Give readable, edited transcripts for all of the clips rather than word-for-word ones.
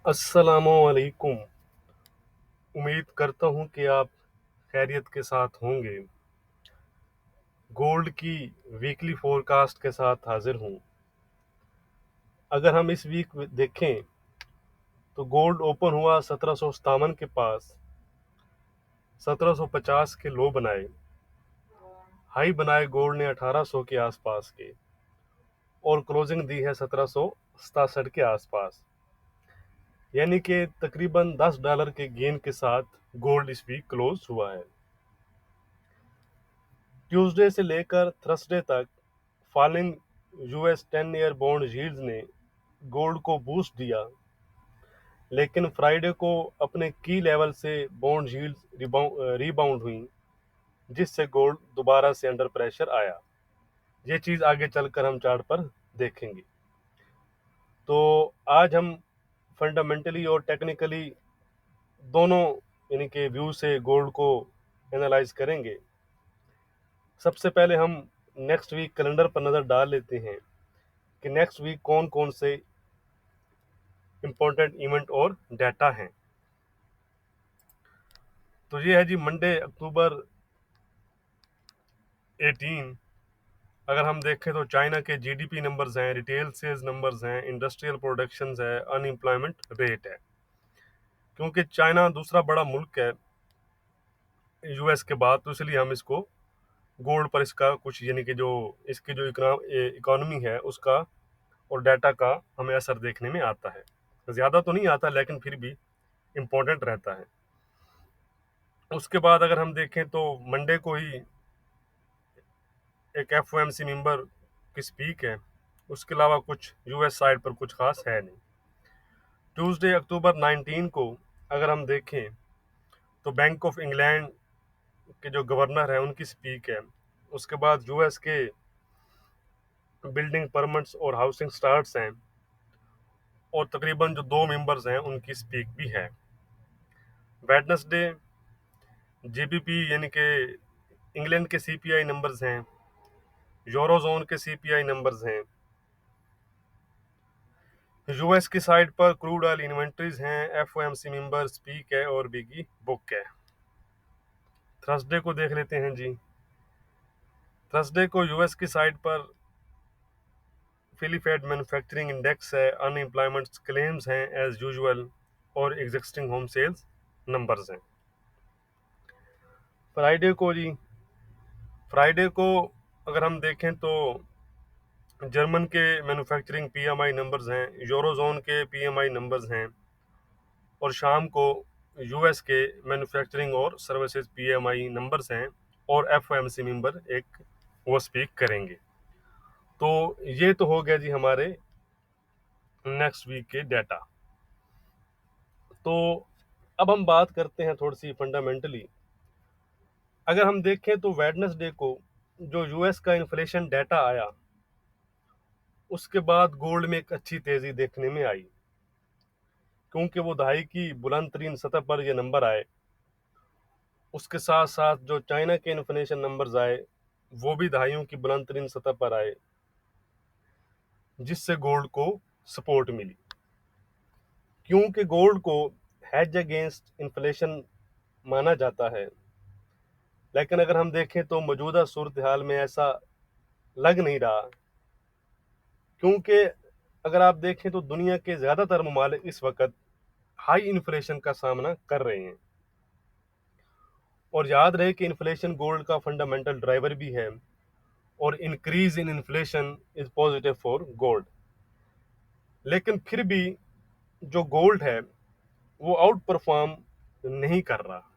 अस्सलामुअलैकुम। उम्मीद करता हूँ कि आप खैरियत के साथ होंगे। गोल्ड की वीकली फोरकास्ट के साथ हाजिर हूँ। अगर हम इस वीक देखें तो गोल्ड ओपन हुआ 1757 के पास, 1750 के लो बनाए, हाई बनाए गोल्ड ने 1800 के आसपास के, और क्लोजिंग दी है 1767 के आसपास। यानी कि तकरीबन $10 के गेन के साथ गोल्ड इस वीक क्लोज हुआ है। ट्यूसडे से लेकर थर्सडे तक falling US 10 year bond yields ने गोल्ड को बूस्ट दिया, लेकिन फ्राइडे को अपने की लेवल से बॉन्ड यील्ड्स रीबाउंड हुई, जिससे गोल्ड दोबारा से अंडर प्रेशर आया। ये चीज़ आगे चलकर हम चार्ट पर देखेंगे। तो आज हम फंडामेंटली और टेक्निकली दोनों यानी कि व्यू से गोल्ड को एनालाइज करेंगे। सबसे पहले हम नेक्स्ट वीक कैलेंडर पर नज़र डाल लेते हैं कि नेक्स्ट वीक कौन कौन से इम्पोर्टेंट इवेंट और डाटा हैं। तो ये है जी मंडे अक्टूबर 18। अगर हम देखें तो चाइना के जीडीपी नंबर्स हैं, रिटेल सेल्स नंबर्स हैं, इंडस्ट्रियल प्रोडक्शंस है, अनएम्प्लॉयमेंट रेट है। क्योंकि चाइना दूसरा बड़ा मुल्क है यूएस के बाद, तो इसलिए हम इसको गोल्ड पर इसका कुछ यानी कि जो इसकी जो इकोनॉमी है उसका और डाटा का हमें असर देखने में आता है। ज़्यादा तो नहीं आता, लेकिन फिर भी इम्पोर्टेंट रहता है। उसके बाद अगर हम देखें तो मंडे को ही एक एफओएमसी मेंबर की स्पीक है। उसके अलावा कुछ यूएस साइड पर कुछ खास है नहीं। ट्यूसडे अक्टूबर 19 को अगर हम देखें तो बैंक ऑफ इंग्लैंड के जो गवर्नर हैं उनकी स्पीक है। उसके बाद यूएस के बिल्डिंग परमिट्स और हाउसिंग स्टार्ट्स हैं, और तकरीबन जो दो मेंबर्स हैं उनकी स्पीक भी है। वेडनेसडे जेबीपी यानी कि इंग्लैंड के सीपीआई नंबर्स हैं, यूरोजोन के सीपीआई नंबर्स हैं। यूएस की साइड पर क्रूड ऑयल इन्वेंटरीज हैं, एफओएमसी मेंबर स्पीक है और बिगी बुक है। थर्सडे को देख लेते हैं जी। थर्सडे को यूएस की साइड पर फिलीफेड मैन्युफैक्चरिंग इंडेक्स है, अनएम्प्लॉयमेंट क्लेम्स हैं एज यूजुअल, और एग्जिस्टिंग होम सेल्स नंबर्स हैं। फ्राइडे को जी, फ्राइडे को अगर हम देखें तो जर्मन के मैन्युफैक्चरिंग पीएमआई नंबर्स हैं, यूरोजोन के पीएमआई नंबर्स हैं, और शाम को यूएस के मैन्युफैक्चरिंग और सर्विसेज पीएमआई नंबर्स हैं, और एफओएमसी मेंबर एक वो स्पीक करेंगे। तो ये तो हो गया जी हमारे नेक्स्ट वीक के डाटा। तो अब हम बात करते हैं थोड़ी सी फंडामेंटली। अगर हम देखें तो वेडनेसडे को जो यूएस का इन्फ्लेशन डाटा आया, उसके बाद गोल्ड में एक अच्छी तेजी देखने में आई, क्योंकि वो दहाई की बुलंद तरीन सतह पर ये नंबर आए। उसके साथ साथ जो चाइना के इन्फ्लेशन नंबर्स आए वो भी दहाइयों की बुलंद तरीन सतह पर आए, जिससे गोल्ड को सपोर्ट मिली। क्योंकि गोल्ड को हेज अगेंस्ट इन्फ्लेशन माना जाता है, लेकिन अगर हम देखें तो मौजूदा सूरत हाल में ऐसा लग नहीं रहा। क्योंकि अगर आप देखें तो दुनिया के ज़्यादातर ममालिक इस वक्त हाई इन्फ्लेशन का सामना कर रहे हैं, और याद रहे कि इन्फ्लेशन गोल्ड का फंडामेंटल ड्राइवर भी है, और increase in inflation is positive for gold. लेकिन फिर भी जो गोल्ड है वो आउट परफॉर्म नहीं कर रहा।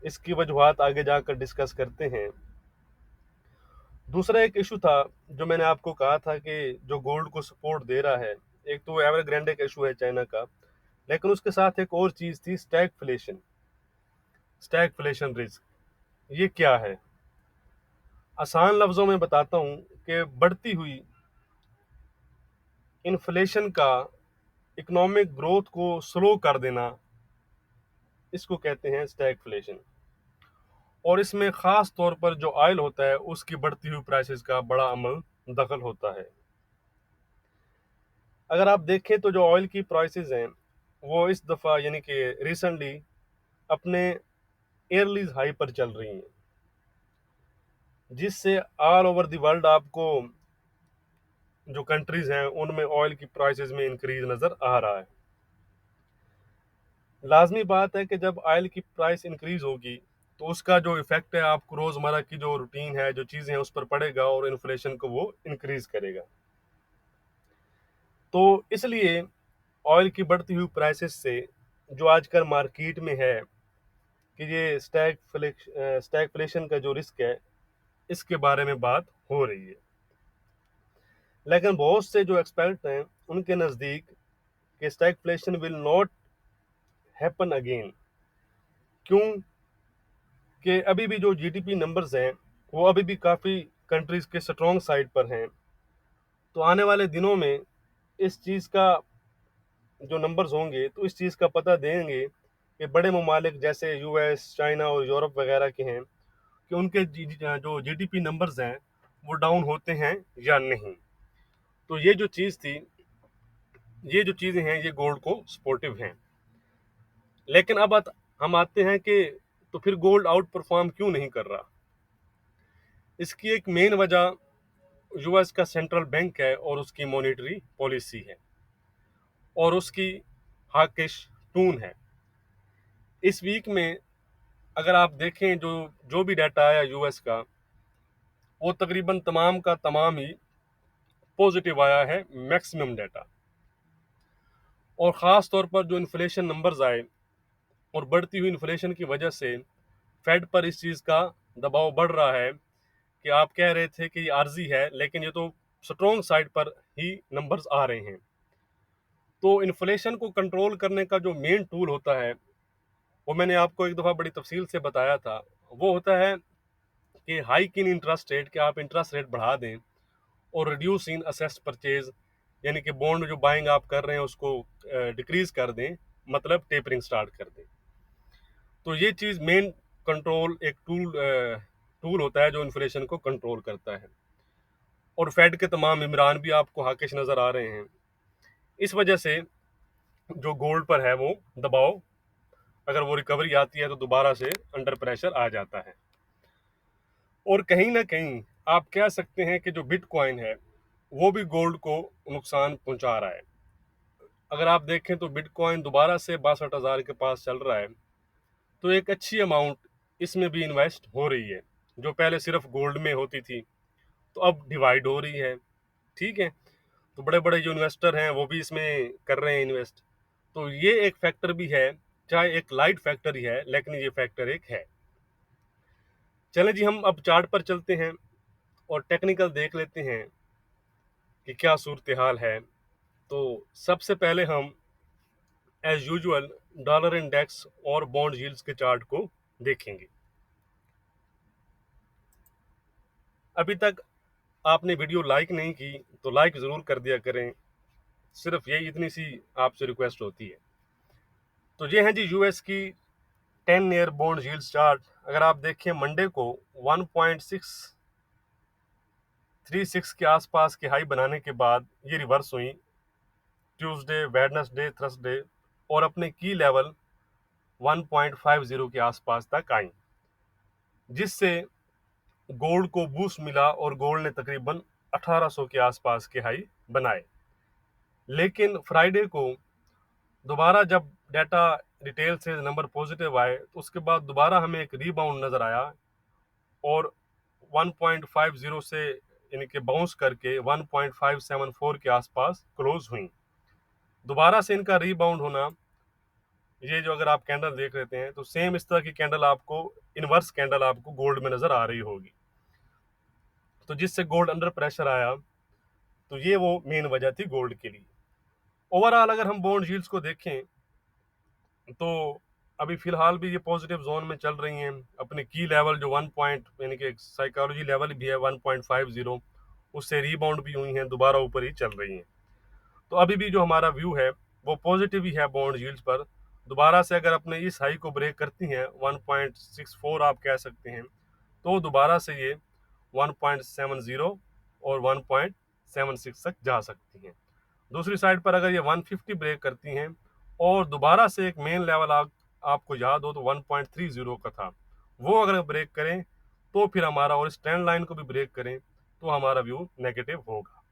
इसकी वजूहत आगे जाकर डिस्कस करते हैं। दूसरा एक इशू था जो मैंने आपको कहा था कि जो गोल्ड को सपोर्ट दे रहा है, एक तो एवरग्रांडे का इशू है चाइना का, लेकिन उसके साथ एक और चीज़ थी स्टैगफ्लेशन। स्टैगफ्लेशन रिस्क ये क्या है? आसान लफ्ज़ों में बताता हूँ कि बढ़ती हुई इन्फ्लेशन का इकोनॉमिक ग्रोथ को स्लो कर देना, इसको कहते हैं स्टैगफ्लेशन। और इसमें ख़ास तौर पर जो ऑयल होता है उसकी बढ़ती हुई प्राइसेस का बड़ा अमल दखल होता है। अगर आप देखें तो जो ऑयल की प्राइसेस हैं वो इस दफ़ा यानी कि रिसेंटली अपने एयरलीज हाई पर चल रही हैं, जिससे ऑल ओवर द वर्ल्ड आपको जो कंट्रीज हैं उनमें ऑयल की प्राइसेस में इंक्रीज नज़र आ रहा है। लाजमी बात है कि जब ऑयल की प्राइस इंक्रीज होगी तो उसका जो इफेक्ट है आपको रोज़मर्रा की जो रूटीन है, जो चीज़ें हैं, उस पर पड़ेगा और इन्फ्लेशन को वो इंक्रीज करेगा। तो इसलिए ऑयल की बढ़ती हुई प्राइसेस से जो आजकल मार्केट में है कि ये स्टैगफ्लेशन का जो रिस्क है, इसके बारे में बात हो रही है। लेकिन बहुत से जो एक्सपर्ट हैं उनके नज़दीक कि stagflation will not happen again. क्यों? कि अभी भी जो जीडीपी नंबर्स हैं वो अभी भी काफ़ी कंट्रीज़ के स्ट्रॉन्ग साइड पर हैं। तो आने वाले दिनों में इस चीज़ का जो नंबर्स होंगे तो इस चीज़ का पता देंगे कि बड़े ममालिक जैसे यूएस, चाइना और यूरोप वगैरह के हैं कि उनके जो जीडीपी नंबर्स हैं वो डाउन होते हैं या नहीं। तो ये जो चीज़ थी, ये जो चीज़ें हैं ये गोल्ड को सपोर्टिव हैं। लेकिन अब हम आते हैं कि तो फिर गोल्ड आउट परफॉर्म क्यों नहीं कर रहा। इसकी एक मेन वजह यूएस का सेंट्रल बैंक है और उसकी मॉनेटरी पॉलिसी है और उसकी हाकिश टून है। इस वीक में अगर आप देखें जो जो भी डाटा आया यूएस का, वो तकरीबन तमाम का तमाम ही पॉजिटिव आया है, मैक्सिमम डाटा। और ख़ास तौर पर जो इन्फ्लेशन नंबर्स आए और बढ़ती हुई इन्फ्लेशन की वजह से फेड पर इस चीज़ का दबाव बढ़ रहा है कि आप कह रहे थे कि ये आर्जी है, लेकिन ये तो स्ट्रॉन्ग साइड पर ही नंबर्स आ रहे हैं। तो इन्फ्लेशन को कंट्रोल करने का जो मेन टूल होता है वो मैंने आपको एक दफ़ा बड़ी तफसील से बताया था। वो होता है कि हाइक इन इंटरेस्ट रेट, कि आप इंटरेस्ट रेट बढ़ा दें, और रिड्यूस इन असेस्ड परचेज, यानी कि बॉन्ड जो बाइंग आप कर रहे हैं उसको डिक्रीज कर दें, मतलब टेपरिंग स्टार्ट कर दें। तो ये चीज़ मेन कंट्रोल एक टूल होता है जो इन्फ्लेशन को कंट्रोल करता है। और फेड के तमाम इमरान भी आपको हाकिश नज़र आ रहे हैं। इस वजह से जो गोल्ड पर है वो दबाव, अगर वो रिकवरी आती है तो दोबारा से अंडर प्रेशर आ जाता है। और कहीं ना कहीं आप कह सकते हैं कि जो बिटकॉइन है वो भी गोल्ड को नुकसान पहुंचा रहा है। अगर आप देखें तो बिटकॉइन दोबारा से 62,000 के पास चल रहा है, तो एक अच्छी अमाउंट इसमें भी इन्वेस्ट हो रही है, जो पहले सिर्फ गोल्ड में होती थी तो अब डिवाइड हो रही है। ठीक है, तो बड़े बड़े जो इन्वेस्टर हैं वो भी इसमें कर रहे हैं इन्वेस्ट। तो ये एक फैक्टर भी है, चाहे एक लाइट फैक्टर ही है, लेकिन ये फैक्टर एक है। चलें जी, हम अब चार्ट पर चलते हैं और टेक्निकल देख लेते हैं कि क्या सूरत हाल है। तो सबसे पहले हम एज यूजुअल डॉलर इंडेक्स और बॉन्ड यील्ड्स के चार्ट को देखेंगे। अभी तक आपने वीडियो लाइक नहीं की तो लाइक ज़रूर कर दिया करें, सिर्फ यही इतनी सी आपसे रिक्वेस्ट होती है। तो ये हैं जी यूएस की 10 ईयर बॉन्ड यील्ड्स चार्ट। अगर आप देखें मंडे को 1.636 के आसपास की हाई बनाने के बाद ये रिवर्स हुई, ट्यूसडे, वेडनेसडे, थर्सडे, और अपने की लेवल 1.50 के आसपास तक आई, जिससे गोल्ड को बूस्ट मिला और गोल्ड ने तकरीबन 1800 के आसपास के हाई बनाए। लेकिन फ्राइडे को दोबारा जब डाटा रिटेल से नंबर पॉजिटिव आए तो उसके बाद दोबारा हमें एक रीबाउंड नज़र आया और 1.50 से यानी कि बाउंस करके 1.574 के आसपास क्लोज हुई। दोबारा से इनका रीबाउंड होना, ये जो अगर आप कैंडल देख लेते हैं तो सेम इस तरह की कैंडल आपको, इनवर्स कैंडल आपको गोल्ड में नज़र आ रही होगी, तो जिससे गोल्ड अंडर प्रेशर आया। तो ये वो मेन वजह थी गोल्ड के लिए। ओवरऑल अगर हम बॉन्ड यील्ड्स को देखें तो अभी फिलहाल भी ये पॉजिटिव जोन में चल रही हैं। अपने की लेवल जो 1 पॉइंट यानी कि साइकोलॉजी लेवल भी है 1.50, उससे रीबाउंड भी हुई हैं, दोबारा ऊपर ही चल रही हैं। तो अभी भी जो हमारा व्यू है वो पॉजिटिव ही है बॉन्ड यील्ड्स पर। दोबारा से अगर अपने इस हाई को ब्रेक करती हैं 1.64 आप कह सकते हैं, तो दोबारा से ये 1.70 और 1.76 तक जा सकती हैं। दूसरी साइड पर अगर ये 150 ब्रेक करती हैं और दोबारा से एक मेन लेवल आपको याद हो तो 1.30 का था, वो अगर ब्रेक करें तो फिर हमारा, और इस ट्रेंड लाइन को भी ब्रेक करें तो हमारा व्यू नेगेटिव होगा।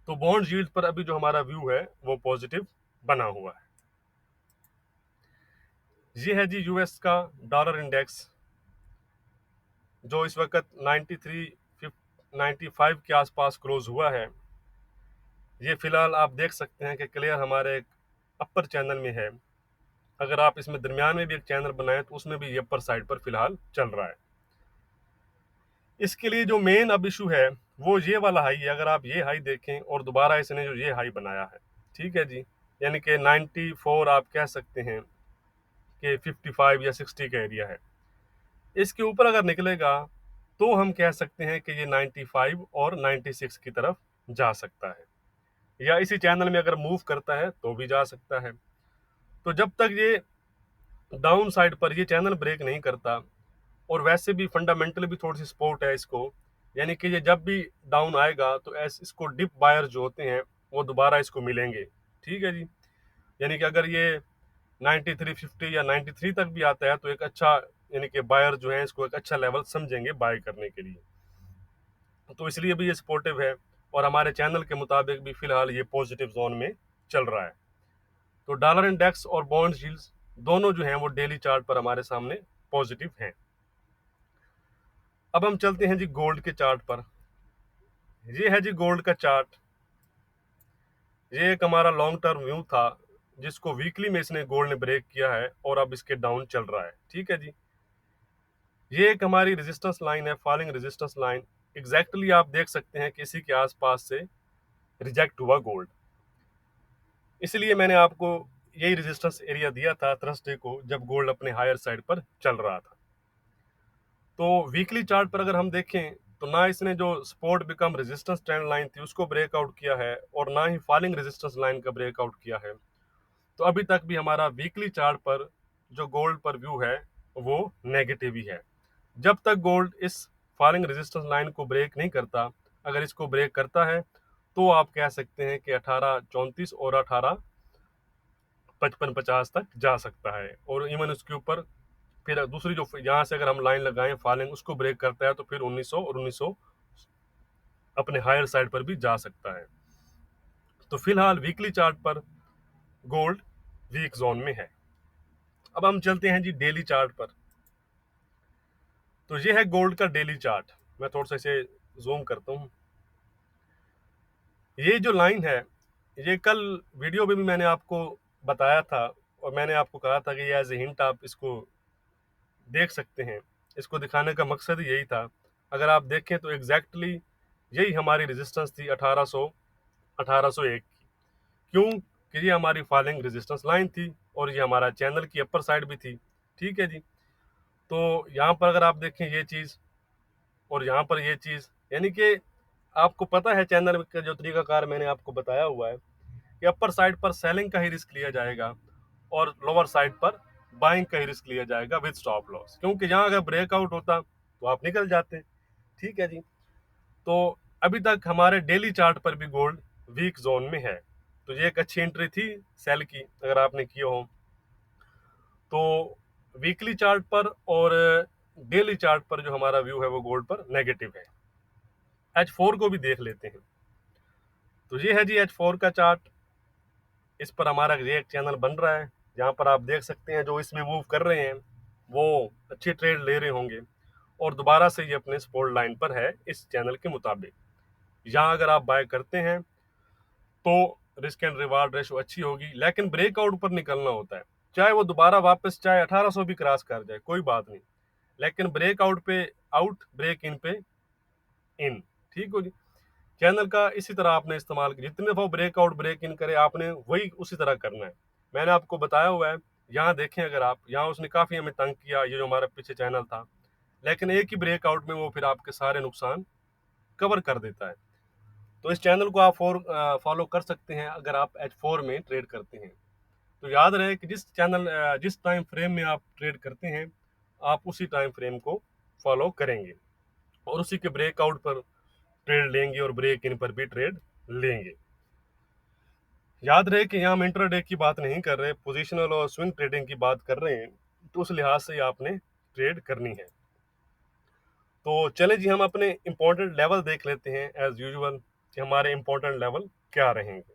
तो बॉन्ड यील्ड पर अभी जो हमारा व्यू है वो पॉजिटिव बना हुआ है। ये है जी यूएस का डॉलर इंडेक्स, जो इस वक्त 95 के आसपास क्लोज हुआ है। ये फिलहाल आप देख सकते हैं कि क्लियर हमारे एक अपर चैनल में है। अगर आप इसमें दरमियान में भी एक चैनल बनाए तो उसमें भी ये अपर साइड पर फिलहाल चल रहा है। इसके लिए जो मेन अब इशू है वो ये वाला हाई है। अगर आप ये हाई देखें और दोबारा इसने जो ये हाई बनाया है, ठीक है जी, यानी कि 94 आप कह सकते हैं कि 55 या 60 का एरिया है। इसके ऊपर अगर निकलेगा तो हम कह सकते हैं कि ये 95 और 96 की तरफ जा सकता है, या इसी चैनल में अगर मूव करता है तो भी जा सकता है। तो जब तक ये डाउन साइड पर ये चैनल ब्रेक नहीं करता, और वैसे भी फंडामेंटल भी थोड़ी सी सपोर्ट है इसको, यानी कि ये जब भी डाउन आएगा तो ऐसे इसको डिप बायर जो होते हैं वो दोबारा इसको मिलेंगे, ठीक है जी। यानी कि अगर ये 9350 या 93 तक भी आता है तो एक अच्छा, यानी कि बायर जो है इसको एक अच्छा लेवल समझेंगे बाय करने के लिए। तो इसलिए भी ये सपोर्टिव है, और हमारे चैनल के मुताबिक भी फिलहाल ये पॉजिटिव जोन में चल रहा है। तो डॉलर इंडेक्स और बॉन्ड यील्ड्स दोनों जो हैं वो डेली चार्ट पर हमारे सामने पॉजिटिव हैं। अब हम चलते हैं जी गोल्ड के चार्ट पर। ये है जी गोल्ड का चार्ट। ये एक हमारा लॉन्ग टर्म व्यू था जिसको वीकली में इसने गोल्ड ने ब्रेक किया है और अब इसके डाउन चल रहा है, ठीक है जी। ये एक हमारी रेजिस्टेंस लाइन है, फॉलिंग रेजिस्टेंस लाइन। एग्जैक्टली आप देख सकते हैं कि इसी के आसपास से रिजेक्ट हुआ गोल्ड। इसलिए मैंने आपको यही रेजिस्टेंस एरिया दिया था थर्सडे को, जब गोल्ड अपने हायर साइड पर चल रहा था। तो वीकली चार्ट पर अगर हम देखें तो ना इसने जो support become resistance trend line थी उसको ब्रेकआउट किया है, और ना ही फॉलिंग रेजिस्टेंस लाइन का ब्रेकआउट किया है। तो अभी तक भी हमारा वीकली चार्ट पर जो गोल्ड पर व्यू है वो नेगेटिव ही है। जब तक गोल्ड इस फॉलिंग रेजिस्टेंस लाइन को ब्रेक नहीं करता, अगर इसको ब्रेक करता है तो आप कह सकते हैं कि 1834 और 1855-50 तक जा सकता है, और इवन उसके ऊपर फिर दूसरी जो यहाँ से अगर हम लाइन लगाएं फॉलिंग, उसको ब्रेक करता है तो फिर 1900 और 1900 अपने हायर साइड पर भी जा सकता है। तो फिलहाल वीकली चार्ट पर गोल्ड वीक जोन में है। अब हम चलते हैं जी डेली चार्ट पर। तो ये है गोल्ड का डेली चार्ट। मैं थोड़ा सा इसे जूम करता हूँ। ये जो लाइन है, ये कल वीडियो में भी मैंने आपको बताया था, और मैंने आपको कहा था कि ये एज ए हिंट आप इसको देख सकते हैं। इसको दिखाने का मकसद यही था। अगर आप देखें तो एग्जैक्टली यही हमारी रेजिस्टेंस थी 1801 की। क्यों? कि ये हमारी फॉलिंग रेजिस्टेंस लाइन थी और ये हमारा चैनल की अपर साइड भी थी, ठीक है जी। तो यहाँ पर अगर आप देखें ये चीज़ और यहाँ पर ये चीज़, यानी कि आपको पता है चैनल का जो तरीकाकार मैंने आपको बताया हुआ है कि अपर साइड पर सेलिंग का ही रिस्क लिया जाएगा और लोअर साइड पर बाइंग का ही रिस्क लिया जाएगा विद स्टॉप लॉस, क्योंकि यहाँ अगर ब्रेकआउट होता तो आप निकल जाते, ठीक है जी। तो अभी तक हमारे डेली चार्ट पर भी गोल्ड वीक जोन में है। तो ये एक अच्छी एंट्री थी सेल की अगर आपने किए हो तो। वीकली चार्ट पर और डेली चार्ट पर जो हमारा व्यू है वो गोल्ड पर नेगेटिव है। H4 को भी देख लेते हैं। तो ये है जी H4 का चार्ट। इस पर हमारा ये एक चैनल बन रहा है जहाँ पर आप देख सकते हैं जो इसमें मूव कर रहे हैं वो अच्छी ट्रेड ले रहे होंगे, और दोबारा से ये अपने सपोर्ट लाइन पर है इस चैनल के मुताबिक। यहाँ अगर आप बाय करते हैं तो रिस्क एंड रिवार्ड रेशो अच्छी होगी, लेकिन ब्रेकआउट पर निकलना होता है। चाहे वो दोबारा वापस चाहे 1800 भी क्रॉस कर जाए कोई बात नहीं, लेकिन ब्रेकआउट पे आउट, ब्रेक इन पे इन, ठीक हो जी। चैनल का इसी तरह आपने इस्तेमाल किया, जितने दफा ब्रेकआउट ब्रेक इन करे आपने वही उसी तरह करना है। मैंने आपको बताया हुआ है। यहाँ देखें अगर आप, यहाँ उसने काफी हमें तंग किया, ये जो हमारा पीछे चैनल था, लेकिन एक ही ब्रेकआउट में वो फिर आपके सारे नुकसान कवर कर देता है। तो इस चैनल को आप फॉलो कर सकते हैं अगर आप H4 में ट्रेड करते हैं। तो याद रहे कि जिस टाइम फ्रेम में आप ट्रेड करते हैं आप उसी टाइम फ्रेम को फॉलो करेंगे और उसी के ब्रेकआउट पर ट्रेड लेंगे और ब्रेक इन पर भी ट्रेड लेंगे। याद रहे कि यहाँ हम इंट्राडे की बात नहीं कर रहे, पोजिशनल और स्विंग ट्रेडिंग की बात कर रहे हैं, तो उस लिहाज से आपने ट्रेड करनी है। तो चले जी, हम अपने इंपॉर्टेंट लेवल देख लेते हैं एज यूजुअल कि हमारे इंपॉर्टेंट लेवल क्या रहेंगे।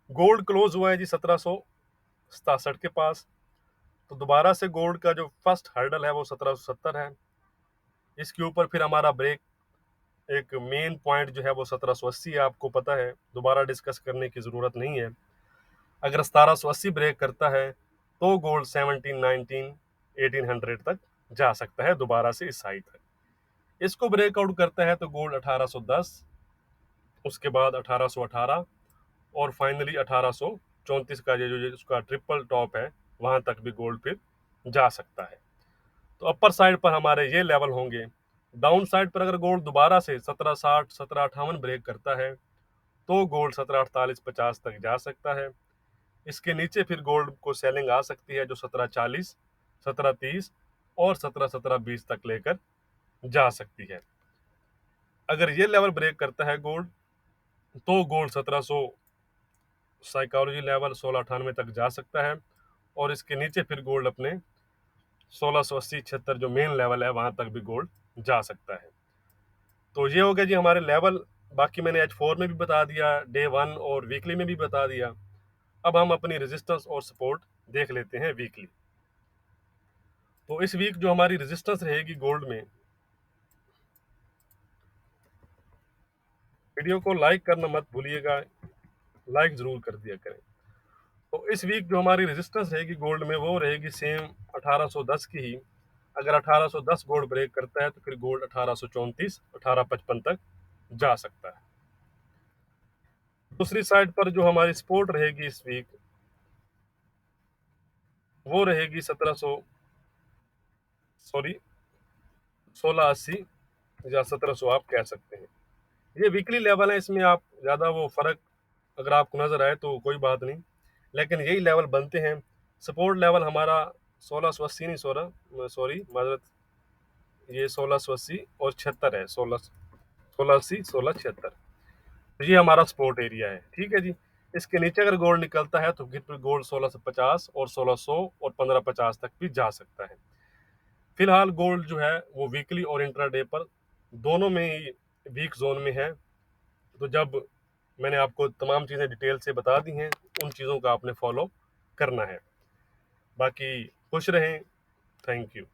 गोल्ड क्लोज हुआ है जी 1767 के पास, तो दोबारा से गोल्ड का जो फर्स्ट हर्डल है वो 1770 है। इसके ऊपर फिर हमारा ब्रेक, एक मेन पॉइंट जो है वो 1780 है, आपको पता है, दोबारा डिस्कस करने की ज़रूरत नहीं है। अगर 1780 ब्रेक करता है तो गोल्ड 1719 1800 तक जा सकता है दोबारा से इस हाई तक। इसको ब्रेकआउट करता है तो गोल्ड 1810, उसके बाद 1818 और फाइनली 1834 का जो जो उसका ट्रिपल टॉप है वहां तक भी गोल्ड फिर जा सकता है। तो अपर साइड पर हमारे ये लेवल होंगे। डाउन साइड पर अगर गोल्ड दोबारा से 1760 1758 ब्रेक करता है तो गोल्ड 1748 50 तक जा सकता है। इसके नीचे फिर गोल्ड को सेलिंग आ सकती है जो 1740 1730 और 1720 तक लेकर जा सकती है। अगर ये लेवल ब्रेक करता है गोल्ड तो गोल्ड 1700 साइकोलॉजी लेवल 1698 तक जा सकता है और इसके नीचे फिर गोल्ड अपने 1680 76 जो मेन लेवल है वहां तक भी गोल्ड जा सकता है। तो ये हो गया जी हमारे लेवल। बाकी मैंने H4 में भी बता दिया, डे 1 और वीकली में भी बता दिया। अब हम अपनी रेजिस्टेंस और सपोर्ट देख लेते हैं वीकली। तो इस वीक जो हमारी रेजिस्टेंस रहेगी गोल्ड में, वीडियो को लाइक करना मत भूलिएगा, लाइक जरूर कर दिया करें। तो इस वीक जो हमारी रेजिस्टेंस रहेगी गोल्ड में वो रहेगी सेम 1810 की ही। अगर 1810 गोल्ड ब्रेक करता है तो फिर गोल्ड 1834 1855 तक जा सकता है। दूसरी साइड पर जो हमारी सपोर्ट रहेगी इस वीक वो रहेगी 1680 या 1700 आप कह सकते हैं। ये वीकली लेवल है, इसमें आप ज़्यादा वो फर्क अगर आपको नजर आए तो कोई बात नहीं, लेकिन यही लेवल बनते हैं। सपोर्ट लेवल हमारा 1680 नहीं, सॉरी माजरत, ये 1680 और 76 है, 1680 1676। ये हमारा सपोर्ट एरिया है, ठीक है जी। इसके नीचे अगर गोल्ड निकलता है तो फिर गोल्ड 1650 और 1600 और 1550 तक भी जा सकता है। फिलहाल गोल्ड जो है वो वीकली और इंट्राडे पर दोनों में ही वीक जोन में है। तो जब मैंने आपको तमाम चीज़ें डिटेल से बता दी हैं, उन चीज़ों का आपने फॉलो करना है। बाकी खुश रहें। Thank you.